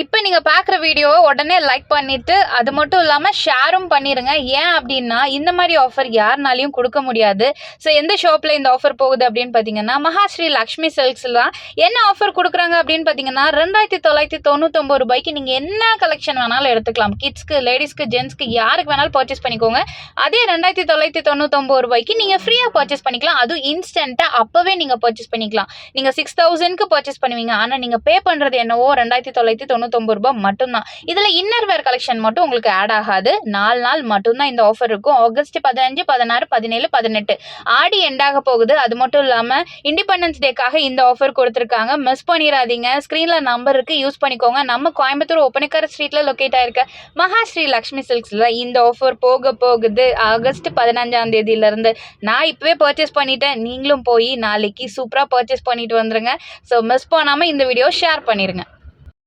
இப்போ நீங்கள் பார்க்குற வீடியோவை உடனே லைக் பண்ணிவிட்டு அது மட்டும் இல்லாமல் ஷேரும் பண்ணிடுங்க. ஏன் அப்படின்னா இந்த மாதிரி ஆஃபர் யாருனாலையும் கொடுக்க முடியாது. ஸோ எந்த ஷாப்பில் இந்த ஆஃபர் போகுது அப்படின்னு பார்த்தீங்கன்னா மகாஸ்ரீ லக்ஷ்மி சில்க்ஸில் தான். என்ன ஆஃபர் கொடுக்குறாங்க அப்படின்னு பார்த்தீங்கன்னா 2999 ரூபாய்க்கு நீங்கள் என்ன கலெக்ஷன் வேணாலும் எடுத்துக்கலாம். கிட்ஸ்க்கு, லேடிஸ்க்கு, ஜென்ஸ்க்கு யாருக்கு வேணாலும் பர்ச்சேஸ் பண்ணிக்கோங்க. அதே 2999 ரூபாய்க்கு நீங்கள் ஃப்ரீயாக பர்ச்சேஸ் பண்ணிக்கலாம். அதுவும் இன்ஸ்டண்ட்டாக அப்போவே நீங்கள் பர்ச்சேஸ் பண்ணிக்கலாம். நீங்கள் 6000க்கு பர்ச்சேஸ் பண்ணுவீங்க, ஆனால் நீங்கள் பே பண்ணுறது என்னவோ 2999 ரூபாய் மட்டும்தான். இதுல இன்னர் வேர் கலெக்ஷன் மட்டும் உங்களுக்கு ஆட் ஆகாது. 4 நாள் மட்டும்தான் இந்த ஆஃபர் இருக்கும். ஆகஸ்ட் 15, 16, 17, 18 ஆடி எண்டாக போகுது. அது மட்டும் இல்லாம இண்டிபெண்டன்ஸ் டேக்காக இந்த ஆஃபர் கொடுத்துருக்காங்க. மிஸ் பண்ணிடாதீங்க. ஸ்கிரீன்ல நம்பர் இருக்கு, யூஸ் பண்ணிக்கோங்க. நம்ம கோயம்புத்தூர் ஒப்பனக்கார ஸ்ட்ரீட்ல லொக்கேட் ஆயிருக்க மகாஸ்ரீ லக்ஷ்மி சில்க்ஸ்ல இந்த ஆஃபர் போகுது ஆகஸ்ட் 15ஆம் தேதியில இருந்து. நான் இப்பவே பர்ச்சேஸ் பண்ணிட்டேன். நீங்களும் போய் நாளைக்கு சூப்பரா பர்ச்சேஸ் பண்ணிட்டு வந்துருங்க. ஸோ மிஸ் பண்ணாம இந்த வீடியோ ஷேர் பண்ணிருங்க.